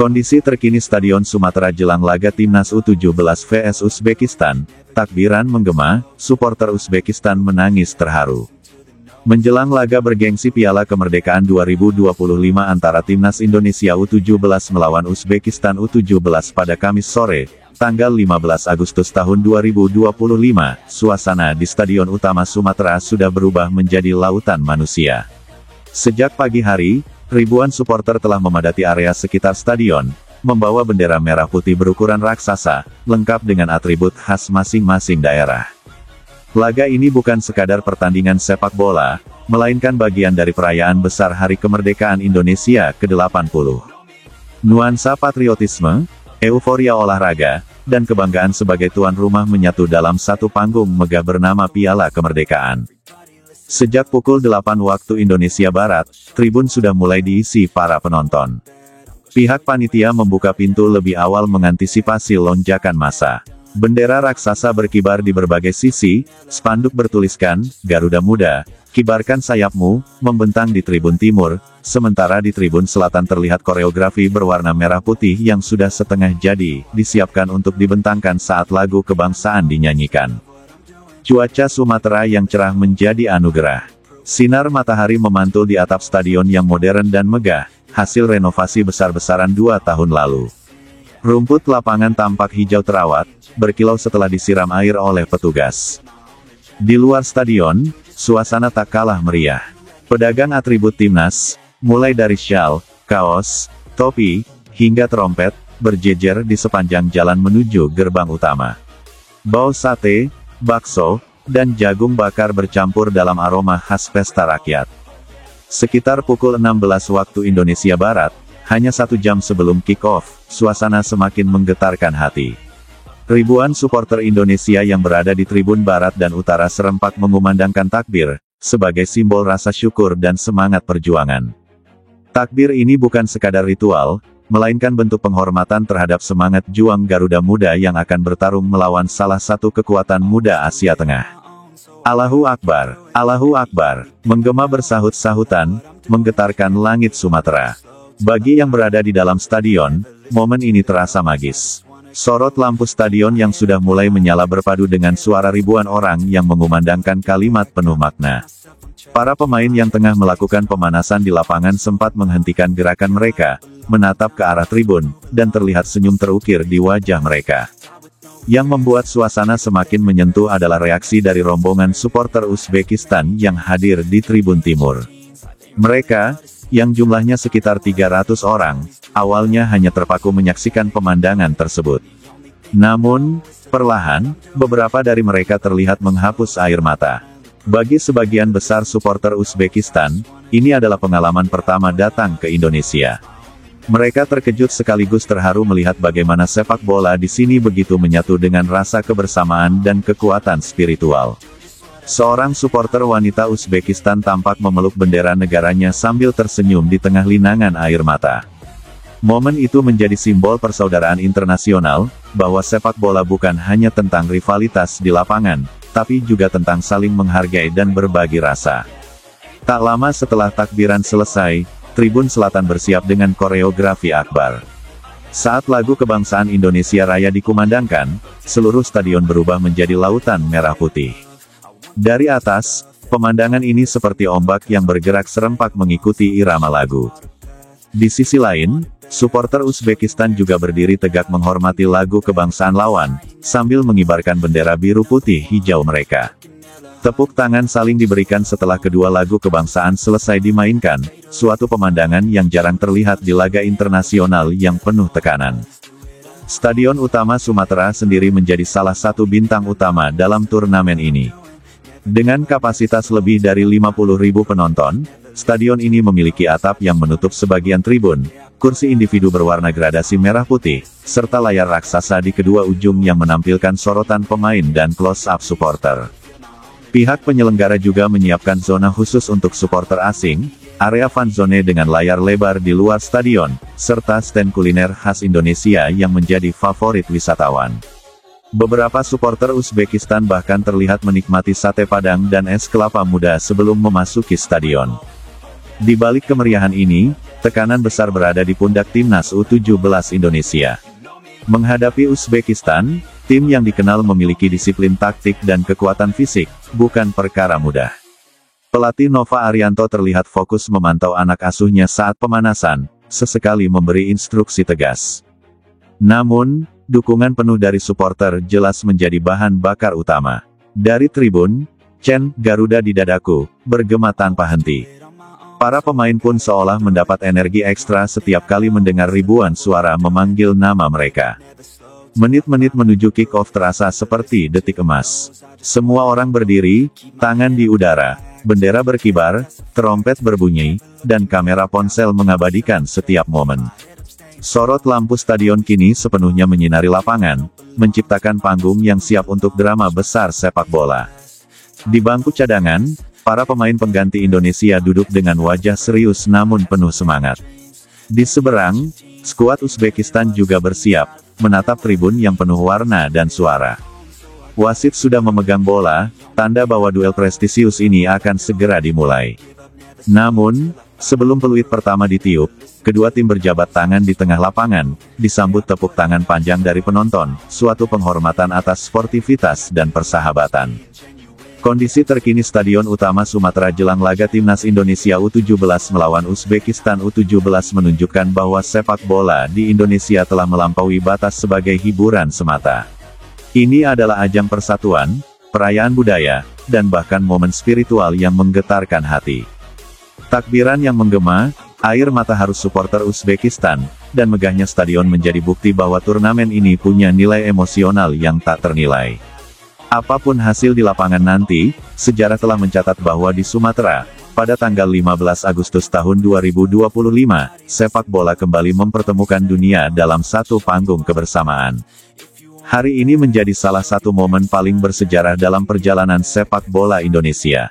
Kondisi terkini Stadion Sumatera jelang laga Timnas U17 vs Uzbekistan. Takbiran menggema, supporter Uzbekistan menangis terharu. Menjelang laga bergengsi Piala Kemerdekaan 2025 antara Timnas Indonesia U17 melawan Uzbekistan U17 pada Kamis sore, tanggal 15 Agustus tahun 2025, suasana di Stadion Utama Sumatera sudah berubah menjadi lautan manusia. Sejak pagi hari, ribuan supporter telah memadati area sekitar stadion, membawa bendera merah putih berukuran raksasa, lengkap dengan atribut khas masing-masing daerah. Laga ini bukan sekadar pertandingan sepak bola, melainkan bagian dari perayaan besar Hari Kemerdekaan Indonesia ke-80. Nuansa patriotisme, euforia olahraga, dan kebanggaan sebagai tuan rumah menyatu dalam satu panggung megah bernama Piala Kemerdekaan. Sejak pukul 8 waktu Indonesia Barat, tribun sudah mulai diisi para penonton. Pihak panitia membuka pintu lebih awal mengantisipasi lonjakan massa. Bendera raksasa berkibar di berbagai sisi, spanduk bertuliskan, Garuda Muda, kibarkan sayapmu, membentang di tribun timur, sementara di tribun selatan terlihat koreografi berwarna merah putih yang sudah setengah jadi, disiapkan untuk dibentangkan saat lagu kebangsaan dinyanyikan. Cuaca Sumatera yang cerah menjadi anugerah. Sinar matahari memantul di atap stadion yang modern dan megah, hasil renovasi besar-besaran 2 tahun lalu. Rumput lapangan tampak hijau terawat, berkilau setelah disiram air oleh petugas. Di luar stadion, suasana tak kalah meriah. Pedagang atribut timnas, mulai dari syal, kaos, topi, hingga trompet, berjejer di sepanjang jalan menuju gerbang utama. Bau sate, bakso, dan jagung bakar bercampur dalam aroma khas pesta rakyat. Sekitar pukul 16 waktu Indonesia Barat, hanya 1 jam sebelum kick-off, suasana semakin menggetarkan hati. Ribuan supporter Indonesia yang berada di tribun Barat dan Utara serempak mengumandangkan takbir, sebagai simbol rasa syukur dan semangat perjuangan. Takbir ini bukan sekadar ritual, melainkan bentuk penghormatan terhadap semangat juang Garuda Muda yang akan bertarung melawan salah satu kekuatan muda Asia Tengah. Allahu Akbar, Allahu Akbar, menggema bersahut-sahutan, menggetarkan langit Sumatera. Bagi yang berada di dalam stadion, momen ini terasa magis. Sorot lampu stadion yang sudah mulai menyala berpadu dengan suara ribuan orang yang mengumandangkan kalimat penuh makna. Para pemain yang tengah melakukan pemanasan di lapangan sempat menghentikan gerakan mereka, menatap ke arah tribun, dan terlihat senyum terukir di wajah mereka. Yang membuat suasana semakin menyentuh adalah reaksi dari rombongan supporter Uzbekistan yang hadir di tribun timur. Mereka, yang jumlahnya sekitar 300 orang, awalnya hanya terpaku menyaksikan pemandangan tersebut. Namun, perlahan, beberapa dari mereka terlihat menghapus air mata. Bagi sebagian besar supporter Uzbekistan, ini adalah pengalaman pertama datang ke Indonesia. Mereka terkejut sekaligus terharu melihat bagaimana sepak bola di sini begitu menyatu dengan rasa kebersamaan dan kekuatan spiritual. Seorang supporter wanita Uzbekistan tampak memeluk bendera negaranya sambil tersenyum di tengah linangan air mata. Momen itu menjadi simbol persaudaraan internasional, bahwa sepak bola bukan hanya tentang rivalitas di lapangan, tapi juga tentang saling menghargai dan berbagi rasa. Tak lama setelah takbiran selesai, tribun selatan bersiap dengan koreografi akbar. Saat lagu kebangsaan Indonesia Raya dikumandangkan, seluruh stadion berubah menjadi lautan merah putih. Dari atas, pemandangan ini seperti ombak yang bergerak serempak mengikuti irama lagu. Di sisi lain, supporter Uzbekistan juga berdiri tegak menghormati lagu kebangsaan lawan, sambil mengibarkan bendera biru putih hijau mereka. Tepuk tangan saling diberikan setelah kedua lagu kebangsaan selesai dimainkan, suatu pemandangan yang jarang terlihat di laga internasional yang penuh tekanan. Stadion Utama Sumatera sendiri menjadi salah satu bintang utama dalam turnamen ini. Dengan kapasitas lebih dari 50.000 penonton, stadion ini memiliki atap yang menutup sebagian tribun, kursi individu berwarna gradasi merah putih, serta layar raksasa di kedua ujung yang menampilkan sorotan pemain dan close-up supporter. Pihak penyelenggara juga menyiapkan zona khusus untuk supporter asing, area fan zone dengan layar lebar di luar stadion, serta stand kuliner khas Indonesia yang menjadi favorit wisatawan. Beberapa supporter Uzbekistan bahkan terlihat menikmati sate padang dan es kelapa muda sebelum memasuki stadion. Di balik kemeriahan ini, tekanan besar berada di pundak timnas U17 Indonesia. Menghadapi Uzbekistan, tim yang dikenal memiliki disiplin taktik dan kekuatan fisik, bukan perkara mudah. Pelatih Nova Arianto terlihat fokus memantau anak asuhnya saat pemanasan, sesekali memberi instruksi tegas. Namun, dukungan penuh dari supporter jelas menjadi bahan bakar utama. Dari tribun, "Chen, Garuda di dadaku," bergema tanpa henti. Para pemain pun seolah mendapat energi ekstra setiap kali mendengar ribuan suara memanggil nama mereka. Menit-menit menuju kick-off terasa seperti detik emas. Semua orang berdiri, tangan di udara, bendera berkibar, trompet berbunyi, dan kamera ponsel mengabadikan setiap momen. Sorot lampu stadion kini sepenuhnya menyinari lapangan, menciptakan panggung yang siap untuk drama besar sepak bola. Di bangku cadangan, para pemain pengganti Indonesia duduk dengan wajah serius namun penuh semangat. Di seberang, skuad Uzbekistan juga bersiap, menatap tribun yang penuh warna dan suara. Wasit sudah memegang bola, tanda bahwa duel prestisius ini akan segera dimulai. Namun, sebelum peluit pertama ditiup, kedua tim berjabat tangan di tengah lapangan, disambut tepuk tangan panjang dari penonton, suatu penghormatan atas sportivitas dan persahabatan. Kondisi terkini Stadion Utama Sumatera jelang laga Timnas Indonesia U17 melawan Uzbekistan U17 menunjukkan bahwa sepak bola di Indonesia telah melampaui batas sebagai hiburan semata. Ini adalah ajang persatuan, perayaan budaya, dan bahkan momen spiritual yang menggetarkan hati. Takbiran yang menggema, air mata haru supporter Uzbekistan, dan megahnya stadion menjadi bukti bahwa turnamen ini punya nilai emosional yang tak ternilai. Apapun hasil di lapangan nanti, sejarah telah mencatat bahwa di Sumatera, pada tanggal 15 Agustus tahun 2025, sepak bola kembali mempertemukan dunia dalam satu panggung kebersamaan. Hari ini menjadi salah satu momen paling bersejarah dalam perjalanan sepak bola Indonesia.